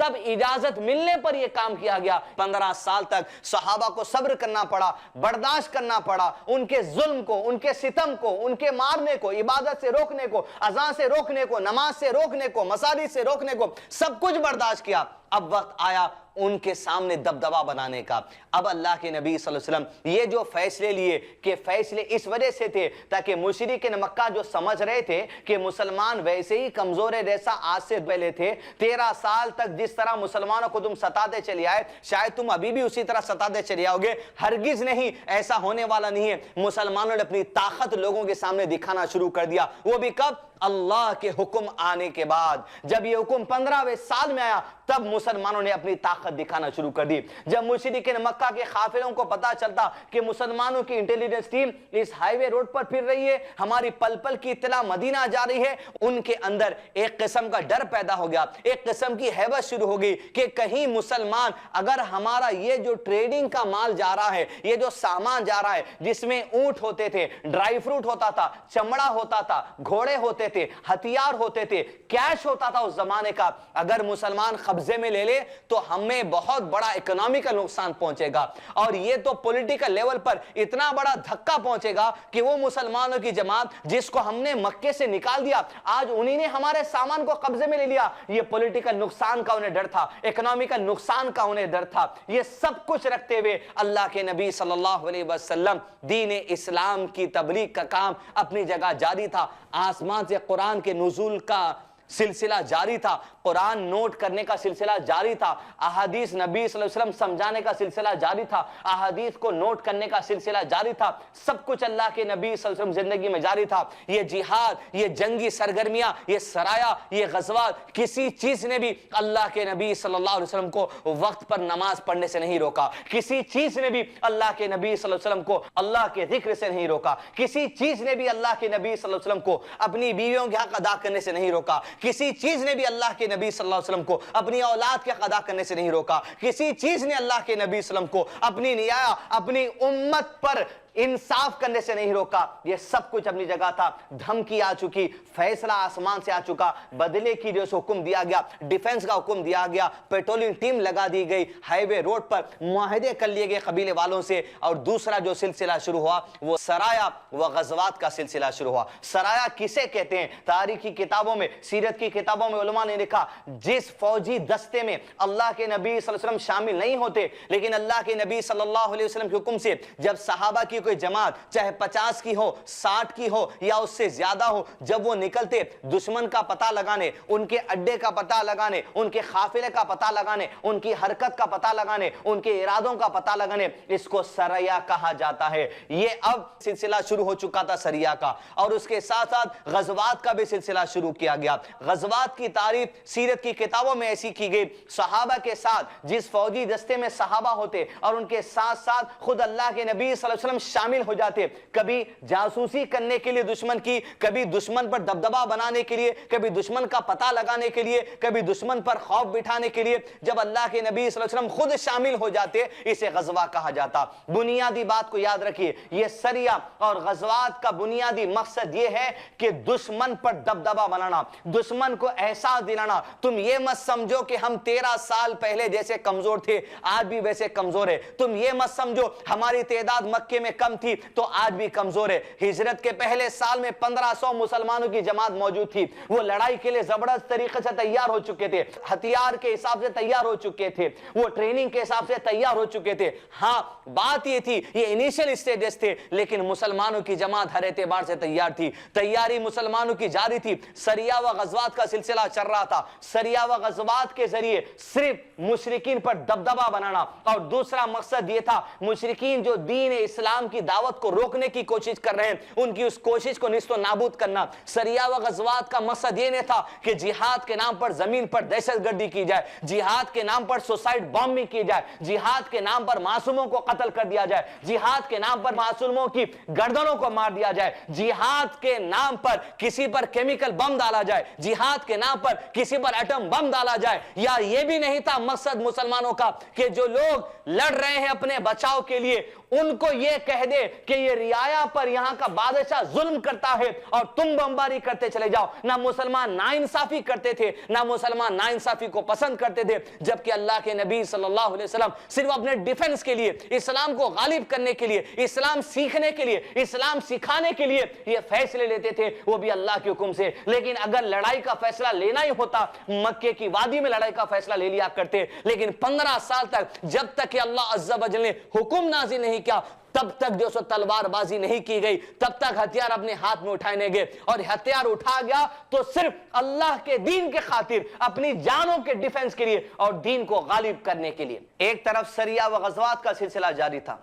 تب اجازت ملنے پر یہ کام کیا گیا۔ 15 سال تک صحابہ کو صبر کرنا پڑا، برداشت کرنا پڑا، ان کے ظلم کو، ان کے ستم کو، ان کے مارنے کو، عبادت سے روکنے کو، اذان سے روکنے کو، نماز سے روکنے کو، مساجد سے روکنے کو، سب کچھ برداشت کیا۔ اب وقت آیا ان کے سامنے دبدبا بنانے کا۔ اب اللہ کے نبی صلی اللہ علیہ وسلم یہ جو فیصلے لیے کہ فیصلے اس وجہ سے تھے تاکہ مشرکین مکہ جو سمجھ رہے تھے کہ مسلمان ویسے ہی کمزور ہے جیسا آج سے پہلے تھے، 13 سال تک جس طرح مسلمانوں کو تم ستاتے چلے آئے شاید تم ابھی بھی اسی طرح ستاتے چلے آؤ گے، ہرگز نہیں، ایسا ہونے والا نہیں ہے۔ مسلمانوں نے اپنی طاقت لوگوں کے سامنے دکھانا شروع کر دیا، وہ بھی کب؟ اللہ کے حکم آنے کے بعد۔ جب یہ حکم 15ویں سال میں آیا تب مسلمانوں نے اپنی طاقت دکھانا شروع کر دی۔ جب مشرکین مکہ کے قافلوں کو پتا چلتا کہ مسلمانوں کی انٹیلیجنس ٹیم اس ہائی وے روڈ پر پھر رہی ہے، ہماری پل پل کی اطلاع مدینہ جا رہی ہے، ان کے اندر ایک قسم کا ڈر پیدا ہو گیا، ایک قسم کی ہیبت شروع ہو گئی کہ کہیں مسلمان اگر ہمارا یہ جو ٹریڈنگ کا مال جا رہا ہے، یہ جو سامان جا رہا ہے جس میں اونٹ ہوتے تھے، ڈرائی فروٹ ہوتا تھا، چمڑا ہوتا تھا، گھوڑے ہوتے تھے، ہتھیار ہوتے تھے، کیش ہوتا تھا اس زمانے کا، اگر مسلمان قبضے میں لے لے تو ہمیں بہت بڑا اکنامیکل نقصان پہنچے گا، اور یہ تو پولیٹیکل لیول پر اتنا بڑا دھکا پہنچے گا کہ وہ مسلمانوں کی جماعت جس کو ہم نے مکے سے نکال دیا آج انہی نے ہمارے سامان کو قبضے میں لے لیا۔ یہ پولیٹیکل نقصان کا انہیں ڈر تھا، اکنامیکل نقصان کا انہیں ڈر تھا۔ یہ سب کچھ رکھتے ہوئے اللہ کے نبی صلی اللہ علیہ وسلم دین اسلام کی تبلیغ کا کام اپنی جگہ جاری تھا، آسمان سے قرآن کے نزول کا سلسلہ جاری تھا، قرآن نوٹ کرنے کا سلسلہ جاری تھا، احادیث نبی صلی اللہ علیہ وسلم سمجھانے کا سلسلہ جاری تھا، احادیث کو نوٹ کرنے کا سلسلہ جاری تھا، سب کچھ اللہ کے نبی صلی اللہ علیہ وسلم زندگی میں جاری تھا۔ یہ جہاد، یہ جنگی سرگرمیاں، یہ سرایا، یہ غزوات، کسی چیز نے بھی اللہ کے نبی صلی اللہ علیہ وسلم کو وقت پر نماز پڑھنے سے نہیں روکا، کسی چیز نے بھی اللہ کے نبی صلی اللہ علیہ وسلم کو اللہ کے ذکر سے نہیں روکا، کسی چیز نے بھی اللہ کے نبی صلی اللہ علیہ وسلم کو اپنی بیویوں کے حق ادا کرنے سے نہیں روکا، کسی چیز نے بھی اللہ کے نبی صلی اللہ علیہ وسلم کو اپنی اولاد کے حق ادا کرنے سے نہیں روکا، کسی چیز نے اللہ کے نبی صلی اللہ علیہ وسلم کو اپنی نیا، اپنی امت پر انصاف کرنے سے نہیں روکا۔ یہ سب کچھ اپنی جگہ تھا، دھمکی آ چکی، فیصلہ آسمان سے آ چکا، بدلے کی جو حکم دیا گیا، ڈیفنس کا حکم دیا گیا، پیٹرولنگ ٹیم لگا دی گئی، ہائی وے روڈ پر معاہدے کر لیے گئے قبیلے والوں سے، اور دوسرا جو سلسلہ شروع ہوا وہ سرایا و غزوات کا سلسلہ شروع ہوا۔ سرایا کسے کہتے ہیں؟ تاریخی کتابوں میں، سیرت کی کتابوں میں علماء نے لکھا جس فوجی دستے میں اللہ کے نبی صلی اللہ علیہ وسلم شامل نہیں ہوتے لیکن اللہ کے نبی صلی اللہ علیہ وسلم کے حکم سے جب صحابہ کی کوئی جماعت چاہے 50 کی ہو، 60 کی ہو یا اس سے زیادہ ہو، جب وہ نکلتے دشمن کا پتہ لگانے، ان کے اڈے کا پتہ لگانے، ان کے قافلے کا پتہ لگانے، ان کی حرکت کا پتہ لگانے، ان کے ارادوں کا پتہ لگانے، اس کو سریا کہا جاتا ہے۔ یہ اب سلسلہ شروع ہو چکا تھا سریا کا، اور اس کے ساتھ ساتھ غزوات کا بھی سلسلہ شروع کیا گیا۔ غزوات کی تعریف سیرت کی کتابوں میں ایسی کی گئی، صحابہ کے ساتھ جس فوجی دستے میں صحابہ ہوتے اور ان کے ساتھ ساتھ خود اللہ کے نبی صلی اللہ علیہ وسلم شامل ہو جاتے، کبھی جاسوسی کرنے کے لیے دشمن کی، کبھی دشمن پر دبدبا بنانے کے لیے، کبھی دشمن کا پتہ لگانے کے لیے، کبھی دشمن پر خوف بٹھانے کے لیے، جب اللہ کے نبی صلی اللہ علیہ وسلم خود شامل ہو جاتے اسے غزوہ کہا جاتا۔ بنیادی بات کو یاد رکھیے، یہ سریہ اور غزوات کا بنیادی مقصد یہ ہے کہ دشمن پر دبدبا بنانا، دشمن کو احساس دلانا، تم یہ مت سمجھو کہ ہم 13 سال پہلے جیسے کمزور تھے آج بھی ویسے کمزور ہے، تم یہ مت سمجھو ہماری تعداد مکے میں کم تھی تو آج بھی کمزور ہے۔ ہجرت کے پہلے سال میں 1500 مسلمانوں کی جماعت موجود تھی، وہ لڑائی کے لیے زبردست طریقے سے تیار ہو چکے تھے، ہتھیار کے حساب سے تیار ہو چکے تھے، وہ ٹریننگ کے حساب سے تیار ہو چکے تھے۔ ہاں بات یہ تھی یہ انیشل سٹیجز تھے لیکن مسلمانوں کی جماعت ہر اعتبار سے تیار تھی، تیاری مسلمانوں کی جاری تھی۔ سریہ و غزوات کا سلسلہ چل رہا تھا، سریہ و غزوات کے ذریعے صرف مشرکین پر دبدبا بنانا، اور دوسرا مقصد یہ تھا مشرکین جو دین اسلام کی دعوت کو روکنے کی کوشش کر رہے ہیں ان کی اس کوشش کو نیست و نابود کرنا۔ سریہ و غزوات کا مقصد یہ نہیں تھا کہ جہاد کے نام پر زمین پر دہشت گردی کی جائے، جہاد کے نام پر سوسائڈ بامبنگ کی جائے، جہاد کے نام پر معصوموں کو قتل کر دیا جائے، جہاد کے نام پر معصوموں کی گردنوں کو مار دیا جائے، جہاد کے نام پر کسی پر کیمیکل بم ڈالا جائے، جہاد کے نام پر کسی پر ایٹم بم ڈالا جائے۔ یا یہ بھی نہیں تھا مقصد مسلمانوں کا کہ جو لوگ لڑ رہے ہیں اپنے بچاؤ کے لیے ان کو یہ کہہ کہہ دے کہ یہ رعایا پر یہاں کا بادشاہ ظلم کرتا ہے اور تم بمباری کرتے چلے جاؤ، نہ مسلمان ناانصافی کرتے تھے، نہ مسلمان ناانصافی کو پسند کرتے تھے، جبکہ اللہ کے نبی صلی اللہ علیہ وسلم صرف اپنے ڈیفنس کے لیے، اسلام کو غالب کرنے کے لیے، اسلام سیکھنے کے لیے، اسلام سکھانے کے لیے یہ فیصلے لیتے تھے، وہ بھی اللہ کے حکم سے۔ لیکن اگر لڑائی کا فیصلہ لینا ہی ہوتا، مکے کی وادی میں لڑائی کا فیصلہ لے لیا کرتے، لیکن 15 سال تک جب تک کہ اللہ عز و جل نے حکم نازل نہیں کیا، تب تک جو سو تلوار بازی نہیں کی گئی، تب تک ہتھیار اپنے ہاتھ میں اٹھائے نہیں گئے، اور ہتھیار اٹھا گیا تو صرف اللہ کے دین کے خاطر، اپنی جانوں کے ڈیفنس کے لیے اور دین کو غالب کرنے کے لیے۔ ایک طرف سریہ و غزوات کا سلسلہ جاری تھا،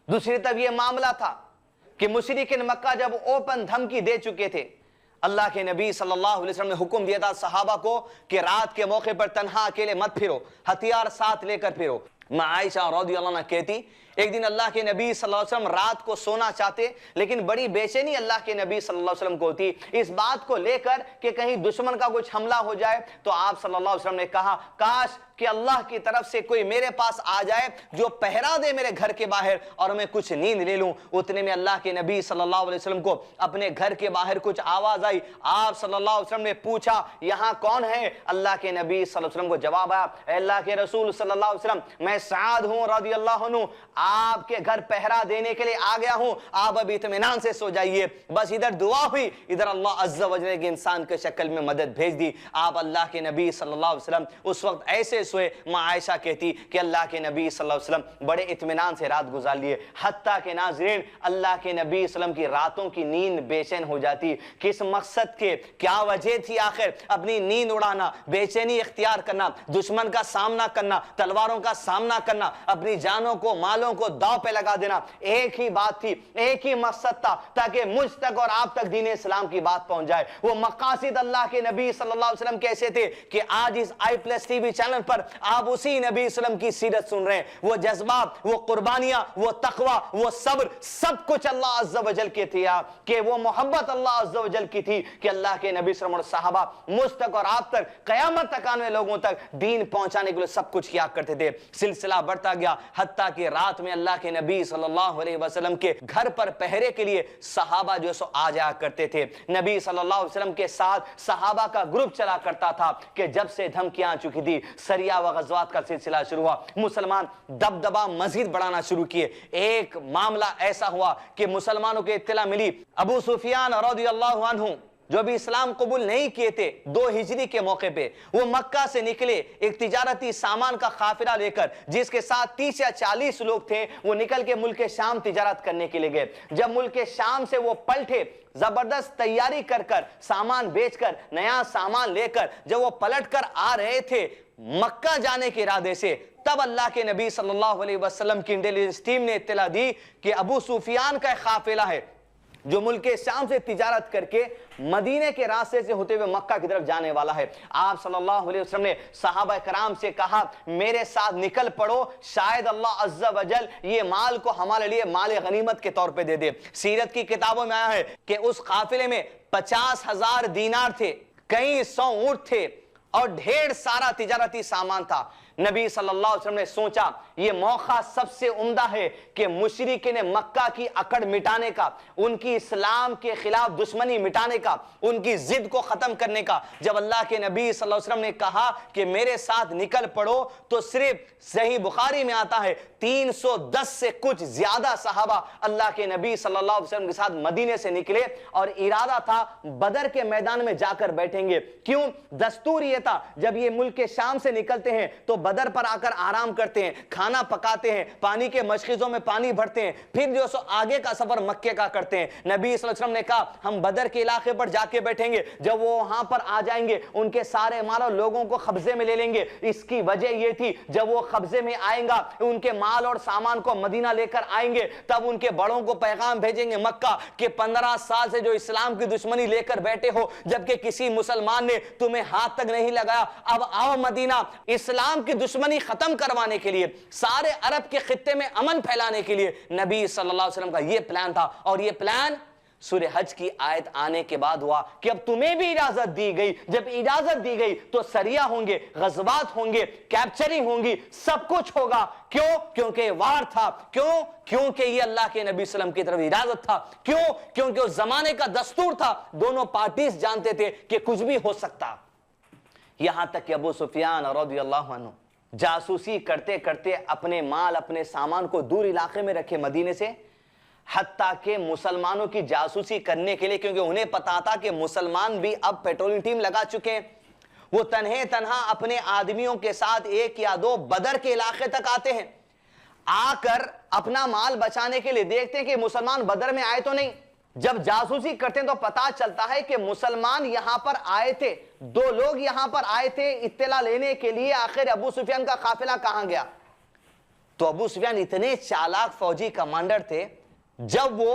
دوسری طرف یہ معاملہ تھا کہ مشرکین مکہ جب اوپن دھمکی دے چکے تھے، اللہ کے نبی صلی اللہ علیہ وسلم نے حکم دیا تھا صحابہ کو کہ رات کے موقع پر تنہا اکیلے مت پھرو، ہتھیار ساتھ لے کر پھرو۔ ماں عائشہ رضی اللہ عنہ کہتی ایک دن اللہ کے نبی صلی اللہ علیہ وسلم رات کو سونا چاہتے، لیکن بڑی بے چینی اللہ کے نبی صلی اللہ علیہ وسلم کو ہوتی اس بات کو لے کر کہ کہیں دشمن کا کچھ حملہ ہو جائے، تو آپ صلی اللہ علیہ وسلم نے کہا کاش کہ اللہ کی طرف سے کوئی میرے پاس آ جائے جو پہرا دے میرے گھر کے باہر اور میں کچھ نیند لے لوں۔ اتنے میں اللہ کے نبی صلی اللہ علیہ وسلم کو اپنے گھر کے باہر کچھ آواز آئی، آپ صلی اللہ علیہ وسلم نے پوچھا یہاں کون ہے؟ اللہ کے نبی صلی اللہ علیہ وسلم کو جواب آیا، اے اللہ کے رسول صلی اللہ علیہ وسلم میں سعد ہوں رضی اللہ عنہ، آپ کے گھر پہرا دینے کے لیے آ گیا ہوں، آپ ابھی اطمینان سے سو جائیے۔ بس ادھر دعا ہوئی، ادھر اللہ عز و جل کے انسان کے شکل میں مدد بھیج دی۔ آپ اللہ کے نبی صلی اللہ علیہ وسلم اس وقت ایسے سوئے، ماں عائشہ کہتی کہ اللہ کے نبی صلی اللہ علیہ وسلم بڑے اطمینان سے رات گزار لیے، حتیٰ کہ ناظرین اللہ کے نبی صلی اللہ علیہ وسلم کی راتوں کی نیند بے چین ہو جاتی۔ کس مقصد کے کیا وجہ تھی آخر؟ اپنی نیند اڑانا، بے چینی اختیار کرنا، دشمن کا سامنا کرنا، تلواروں کا سامنا کرنا، اپنی جانوں کو مالوں کو داؤ پہ لگا دینا۔ ایک ہی بات تھی، ایک ہی مقصد تھا، تاکہ مجھ تک اور آپ تک دین اسلام کی بات پہنچ جائے۔ وہ مقاصد اللہ کے نبی صلی اللہ علیہ وسلم کیسے تھے کہ آج اس i+TV چینل پر آپ اسی نبی صلی اللہ علیہ وسلم کی سیرت سن رہے ہیں۔ وہ جذبات، وہ قربانیاں، وہ تقوی، وہ صبر، سب کچھ اللہ عز و جل کے تھے، کہ وہ محبت اللہ عز و جل کی تھی کہ اللہ کے نبی صلی اللہ علیہ وسلم اور صحابہ مجھ تک اور آپ تک، قیامت تک آنے لوگوں تک دین پہنچانے کے لیے سب کچھ کیا کرتے تھے۔ سلسلہ بڑھتا گیا، حتیٰ کہ رات میں اللہ کے نبی صلی اللہ علیہ وسلم کے گھر پر پہرے کے لیے صحابہ جو سو آ جایا کرتے تھے۔ نبی صلی اللہ علیہ وسلم کے ساتھ صحابہ کا گروپ چلا کرتا تھا کہ جب سے دھمکیاں آ چکی تھی، سریہ و غزوات کا سلسلہ شروع ہوا، مسلمان دبدبا مزید بڑھانا شروع کیے۔ ایک معاملہ ایسا ہوا کہ مسلمانوں کو اطلاع ملی، ابو سفیان رضی اللہ عنہ جو بھی اسلام قبول نہیں کیے تھے 2 ہجری کے موقع پہ، وہ مکہ سے نکلے ایک تجارتی سامان کا قافلہ لے کر، جس کے ساتھ 30 یا 40 لوگ تھے، وہ نکل کے ملک شام تجارت کرنے کے لیے گئے۔ جب ملک شام سے وہ پلٹے، زبردست تیاری کر کر، سامان بیچ کر، نیا سامان لے کر، جب وہ پلٹ کر آ رہے تھے مکہ جانے کے ارادے سے، تب اللہ کے نبی صلی اللہ علیہ وسلم کی انٹیلیجنس ٹیم نے اطلاع دی کہ ابو سفیان کا ایک قافلہ ہے جو ملک شام سے تجارت کر کے مدینے کے راستے سے ہوتے ہوئے مکہ کی طرف جانے والا ہے۔ آپ صلی اللہ علیہ وسلم نے صحابہ کرام سے کہا میرے ساتھ نکل پڑو، شاید اللہ عز و جل یہ مال کو ہمارے لیے مال غنیمت کے طور پہ دے دے۔ سیرت کی کتابوں میں آیا ہے کہ اس قافلے میں 50,000 دینار تھے، کئی 100 اونٹ تھے اور ڈھیر سارا تجارتی سامان تھا۔ نبی صلی اللہ علیہ وسلم نے سوچا یہ موقع سب سے عمدہ ہے کہ مشرکین مکہ کی اکڑ مٹانے کا، ان کی اسلام کے خلاف دشمنی مٹانے کا، ان کی ضد کو ختم کرنے کا۔ جب اللہ کے نبی صلی اللہ علیہ وسلم نے کہا کہ میرے ساتھ نکل پڑو، تو صرف صحیح بخاری میں آتا ہے 310 سے کچھ زیادہ صحابہ اللہ کے نبی صلی اللہ علیہ وسلم کے ساتھ مدینے سے نکلے، اور ارادہ تھا بدر کے میدان میں جا کر بیٹھیں گے۔ کیوں؟ دستور یہ تھا جب یہ ملک شام سے نکلتے ہیں تو بدر پر آ کر آرام کرتے ہیں، کھانا پکاتے ہیں، پانی کے مشخصوں میں پانی بھرتے ہیں، پھر جو سو آگے کا سفر مکے کا کرتے ہیں۔ نبی صلی اللہ علیہ وسلم نے کہا ہم بدر کے علاقے پر جا کے بیٹھیں گے، جب وہ وہاں پر آ جائیں گے ان کے سارے مال اور لوگوں کو قبضے میں لے لیں گے۔ اس کی وجہ یہ تھی جب وہ قبضے میں آئیں گا، ان کے مال اور سامان کو مدینہ لے کر آئیں گے، تب ان کے بڑوں کو پیغام بھیجیں گے مکہ کہ 15 سال سے جو اسلام کی دشمنی لے کر بیٹھے ہو، جبکہ کسی مسلمان نے تمہیں ہاتھ تک نہیں لگایا، اب آؤ مدینہ، اسلام کی دشمنی ختم کروانے کے لیے، سارے عرب کے خطے میں امن پھیلانے کے لیے۔ نبی صلی اللہ علیہ وسلم کا یہ پلان تھا، اور یہ پلان سورہ حج کی آیت آنے کے بعد ہوا کہ اب تمہیں بھی اجازت دی گئی. جب اجازت دی گئی تو سریہ ہوں گے, غزوات ہوں گے, کیپچرنگ ہوں گی, سب کچھ ہوگا. کیوں؟ کیونکہ وار تھا. کیوں؟ کیونکہ یہ اللہ کے نبی صلی اللہ علیہ وسلم کی طرف اجازت تھا. کیوں؟ کیونکہ اس زمانے کا دستور تھا. دونوں پارٹیز جانتے تھے کہ کچھ بھی ہو سکتا. یہاں تک کہ ابو سفیان رضی اللہ عنہ جاسوسی کرتے کرتے اپنے مال, اپنے سامان کو دور علاقے میں رکھے مدینے سے, حتیٰ کہ مسلمانوں کی جاسوسی کرنے کے لیے, کیونکہ انہیں پتا تھا کہ مسلمان بھی اب پیٹرولنگ ٹیم لگا چکے ہیں, وہ تنہا اپنے آدمیوں کے ساتھ 1 یا 2 بدر کے علاقے تک آتے ہیں. آ کر اپنا مال بچانے کے لیے دیکھتے ہیں کہ مسلمان بدر میں آئے تو نہیں. جب جاسوسی کرتے ہیں تو پتا چلتا ہے کہ مسلمان یہاں پر آئے تھے, 2 لوگ یہاں پر آئے تھے اطلاع لینے کے لیے. آخر ابو سفیان کا قافلہ کہاں گیا؟ تو ابو سفیان اتنے چالاک فوجی کمانڈر تھے, جب وہ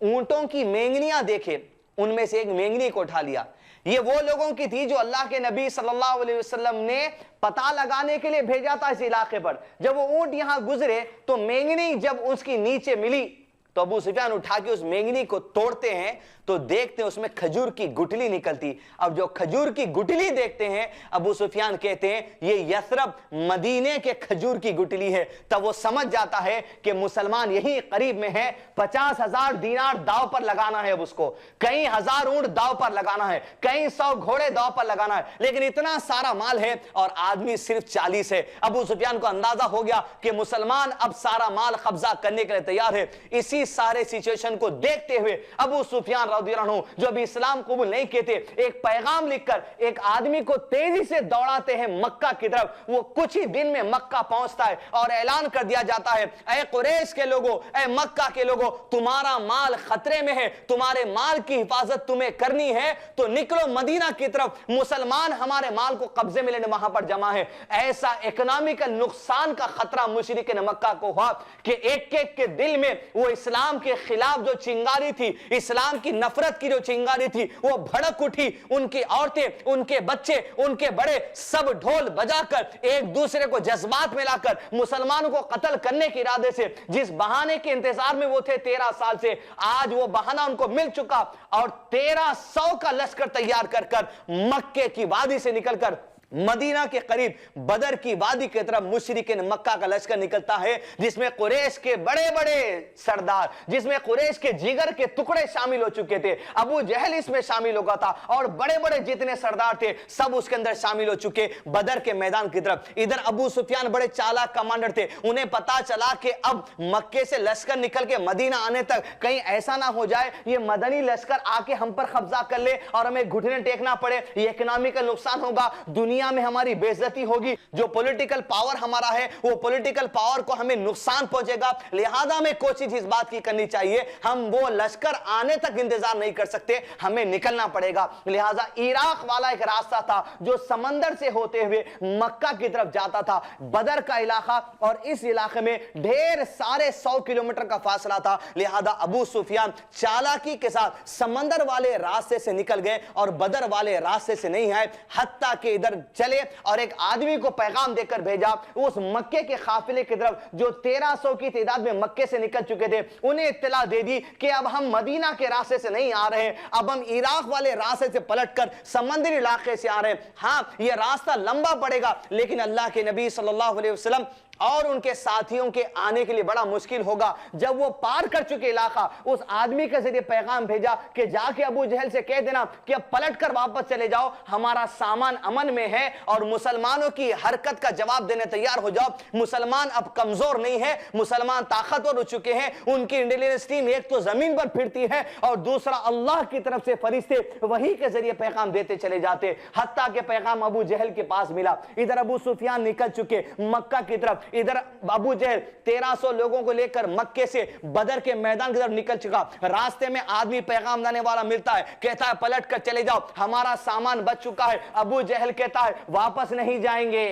اونٹوں کی مینگنیاں دیکھے, ان میں سے ایک مینگنی کو اٹھا لیا. یہ وہ لوگوں کی تھی جو اللہ کے نبی صلی اللہ علیہ وسلم نے پتہ لگانے کے لیے بھیجا تھا اس علاقے پر. جب وہ اونٹ یہاں گزرے تو مینگنی جب اس کی نیچے ملی تو ابو سفیان اٹھا کے اس مینگنی کو توڑتے ہیں تو دیکھتے ہیں اس میں کھجور کی گٹلی نکلتی. اب جو کھجور کی گٹلی دیکھتے ہیں, ابو سفیان کہتے ہیں یہ یثرب مدینے کے کھجور کی گٹلی ہے. تب وہ سمجھ جاتا ہے کہ مسلمان یہی قریب میں ہے. 50,000 دینار داؤ پر لگانا ہے, اب اس کو کئی ہزار اونٹ داؤ پر لگانا ہے, کئی 100 گھوڑے داؤ پر لگانا ہے. لیکن اتنا سارا مال ہے اور آدمی صرف 40 ہے. ابو سفیان کو اندازہ ہو گیا کہ مسلمان اب سارا مال قبضہ کرنے کے لیے تیار ہے. اسی سارے سچویشن کو دیکھتے ہوئے ابو سفیان رضی اللہ عنہ جو ابھی اسلام قبول نہیں کیے تھے, ایک پیغام لکھ کر ایک آدمی کو تیزی سے دوڑاتے ہیں مکہ کی طرف. وہ کچھ ہی دن میں مکہ پہنچتا ہے اور اعلان کر دیا جاتا ہے, اے قریش کے لوگوں, اے مکہ کے لوگوں, تمہارا مال خطرے میں ہے, تمہارے مال کی حفاظت تمہیں کرنی ہے تو نکلو مدینہ کی طرف. مسلمان ہمارے مال کو قبضے میں لینے وہاں پر جمع ہے. ایسا اکنامیکل نقصان کا خطرہ مشرکین مکہ کو ہوا کہ ایک ایک کے دل میں وہ اسلام کے خلاف جو چنگاری تھی, اسلام کی نفرت کی جو چنگاری تھی, وہ بھڑک اٹھی. ان کی عورتیں, ان کے بچے, ان کے بڑے سب ڈھول بجا کر ایک دوسرے کو جذبات میں لا کر مسلمانوں کو قتل کرنے کے ارادے سے, جس بہانے کے انتظار میں وہ تھے 13 سال سے, آج وہ بہانہ ان کو مل چکا اور 1300 کا لشکر تیار کر کر مکے کی وادی سے نکل کر مدینہ کے قریب بدر کی وادی کی طرف مشرکین مکہ کا لشکر نکلتا ہے, جس میں قریش کے بڑے بڑے سردار, جس میں قریش کے جگر کے ٹکڑے شامل ہو چکے تھے. ابو جہل اس میں شامل ہو گیا تھا اور بڑے بڑے جتنے سردار تھے سب اس کے اندر شامل ہو چکے بدر کے میدان کی طرف. ادھر ابو سفیان بڑے چالاک کمانڈر تھے, انہیں پتا چلا کہ اب مکے سے لشکر نکل کے مدینہ آنے تک کہیں ایسا نہ ہو جائے یہ مدنی لشکر آ کے ہم پر قبضہ کر لے اور ہمیں گھٹنے ٹیکنا پڑے, یہ اکنامیکل نقصان ہوگا, دنیا میں ہماری بے عزتی ہوگی, جو پولیٹیکل پاور ہمارا ہے وہ پولیٹیکل پاور کو ہمیں نقصان پہنچے گا. لہذا ہمیں کوشش اس بات کی کرنی چاہیے, ہم وہ لشکر آنے تک انتظار نہیں کر سکتے, ہمیں نکلنا پڑے گا. لہذا عراق والا ایک راستہ تھا جو سمندر سے ہوتے ہوئے مکہ کی طرف جاتا تھا, بدر کا علاقہ, اور اس علاقے میں ڈھیر سارے 100 کلومیٹر کا فاصلہ تھا. لہذا ابو سفیان چالاکی کے ساتھ سمندر والے راستے سے نکل گئے اور بدر والے راستے سے نہیں آئے, حتیٰ کہ ادھر چلے اور ایک آدمی کو پیغام دے کر بھیجا اس مکے کے قافلے کی طرف جو 1300 کی تعداد میں مکے سے نکل چکے تھے. انہیں اطلاع دے دی کہ اب ہم مدینہ کے راستے سے نہیں آ رہے, اب ہم عراق والے راستے سے پلٹ کر سمندری علاقے سے آ رہے ہیں. ہاں یہ راستہ لمبا پڑے گا, لیکن اللہ کے نبی صلی اللہ علیہ وسلم اور ان کے ساتھیوں کے آنے کے لیے بڑا مشکل ہوگا. جب وہ پار کر چکے علاقہ, اس آدمی کے ذریعے پیغام بھیجا کہ جا کے ابو جہل سے کہہ دینا کہ اب پلٹ کر واپس چلے جاؤ, ہمارا سامان امن میں ہے اور مسلمانوں کی حرکت کا جواب دینے تیار ہو جاؤ. مسلمان اب کمزور نہیں ہے, مسلمان طاقتور ہو چکے ہیں. ان کی انٹیلیجنس ٹیم ایک تو زمین پر پھرتی ہے اور دوسرا اللہ کی طرف سے فرشتے وحی کے ذریعے پیغام دیتے چلے جاتے, حتیٰ کہ پیغام ابو جہل کے پاس ملا. ادھر ابو سفیان نکل چکے مکہ کی طرف, ادھر ابو جہل 1300 لوگوں کو لے کر مکے سے بدر کے میدان کی طرف نکل چکا. راستے میں آدمی پیغام لانے والا ملتا ہے, کہتا ہے پلٹ کر چلے جاؤ, ہمارا سامان بچ چکا ہے. ابو جہل کہتا ہے واپس نہیں جائیں گے.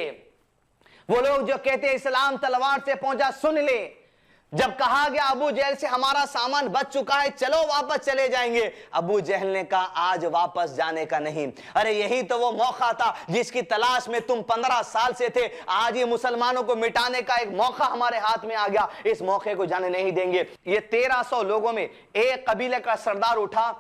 وہ لوگ جو کہتے ہیں اسلام تلوار سے پہنچا, سن لے, جب کہا گیا ابو جہل سے ہمارا سامان بچ چکا ہے چلو واپس چلے جائیں گے، ابو جہل نے کہا آج واپس جانے کا نہیں۔ ارے یہی تو وہ موقع تھا جس کی تلاش میں تم 15 سال سے تھے، آج یہ مسلمانوں کو مٹانے کا ایک موقع ہمارے ہاتھ میں آ گیا، اس موقع کو جانے نہیں دیں گے۔ یہ 1300 لوگوں میں ایک قبیلے کا سردار اٹھا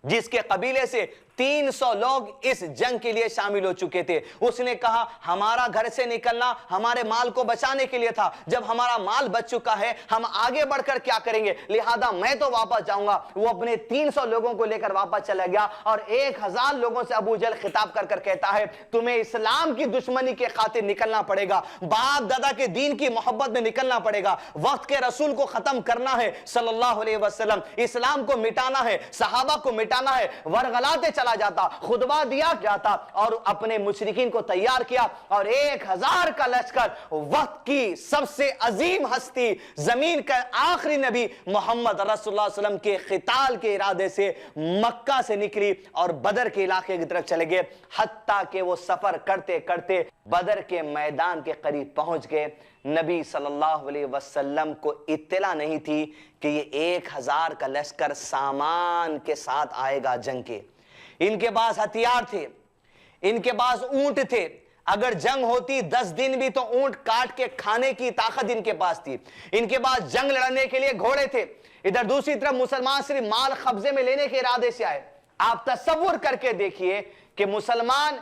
جس کے قبیلے سے 300 لوگ اس جنگ کے لیے شامل ہو چکے تھے۔ اس نے کہا ہمارا گھر سے نکلنا ہمارے مال کو بچانے کے لیے تھا، جب ہمارا مال بچ چکا ہے ہم آگے بڑھ کر کیا کریں گے، لہذا میں تو واپس جاؤں گا۔ وہ اپنے 300 لوگوں کو لے کر واپس چلا گیا اور 1000 لوگوں سے ابو جہل خطاب کر کر کہتا ہے تمہیں اسلام کی دشمنی کے خاطر نکلنا پڑے گا، باپ دادا کے دین کی محبت میں نکلنا پڑے گا، وقت کے رسول کو ختم کرنا ہے صلی اللہ علیہ وسلم، اسلام کو مٹانا ہے، صحابہ کو مٹانا ہے۔ ورغلاتے چلا جاتا، خطبہ دیا جاتا اور اپنے مشرکین کو تیار کیا، اور 1000 کا لشکر، وقت کی سب سے عظیم ہستی، زمین کا آخری نبی محمد رسول اللہ علیہ وسلم کے قتال کے ارادے سے مکہ سے نکلی اور بدر کے علاقے کی طرف چلے گئے، حتیٰ کہ وہ سفر کرتے کرتے بدر کے میدان کے قریب پہنچ گئے۔ نبی صلی اللہ علیہ وسلم کو اطلاع نہیں تھی کہ یہ 1000 کا لشکر سامان کے ساتھ آئے گا جنگ کے۔ ان کے پاس ہتھیار تھے، ان کے پاس اونٹ تھے، اگر جنگ ہوتی 10 دن بھی تو اونٹ کاٹ کے کھانے کی طاقت ان کے پاس تھی، ان کے پاس جنگ لڑنے کے لیے گھوڑے تھے۔ ادھر دوسری طرف مسلمان صرف مال قبضے میں لینے کے ارادے سے آئے۔ آپ تصور کر کے دیکھیے کہ مسلمان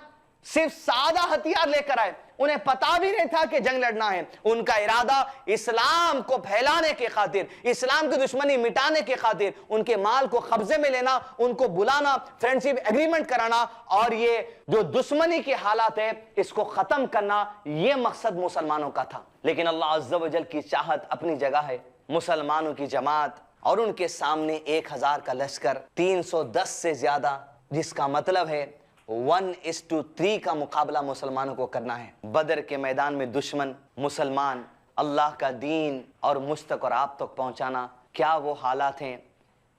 صرف سادہ ہتھیار لے کر آئے، انہیں پتا بھی نہیں تھا کہ جنگ لڑنا ہے، ان کا ارادہ اسلام کو پھیلانے کے خاطر، اسلام کی دشمنی مٹانے کے خاطر ان کے مال کو قبضے میں لینا، ان کو بلانا، فرینڈشپ ایگریمنٹ کرانا، اور یہ جو دشمنی کے حالات ہے اس کو ختم کرنا، یہ مقصد مسلمانوں کا تھا۔ لیکن اللہ عز و جل کی چاہت اپنی جگہ ہے، مسلمانوں کی جماعت اور ان کے سامنے 1000 کا لشکر، 310 سے زیادہ، جس کا مطلب ہے 1:3 کا مقابلہ مسلمانوں کو کرنا ہے۔ بدر کے میدان میں دشمن، مسلمان، اللہ کا دین اور مجھ تک اور آپ تک پہنچانا، کیا وہ حالات ہیں،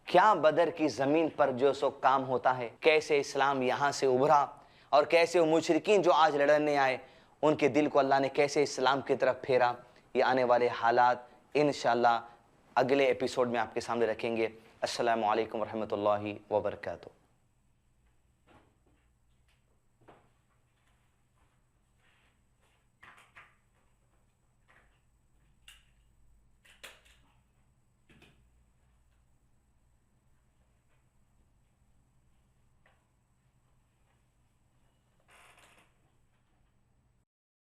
کیا بدر کی زمین پر جو سو کام ہوتا ہے، کیسے اسلام یہاں سے ابھرا، اور کیسے وہ مشرکین جو آج لڑنے آئے ان کے دل کو اللہ نے کیسے اسلام کی طرف پھیرا، یہ آنے والے حالات انشاءاللہ اگلے ایپیسوڈ میں آپ کے سامنے رکھیں گے۔ السلام علیکم ورحمۃ اللہ وبرکاتہ۔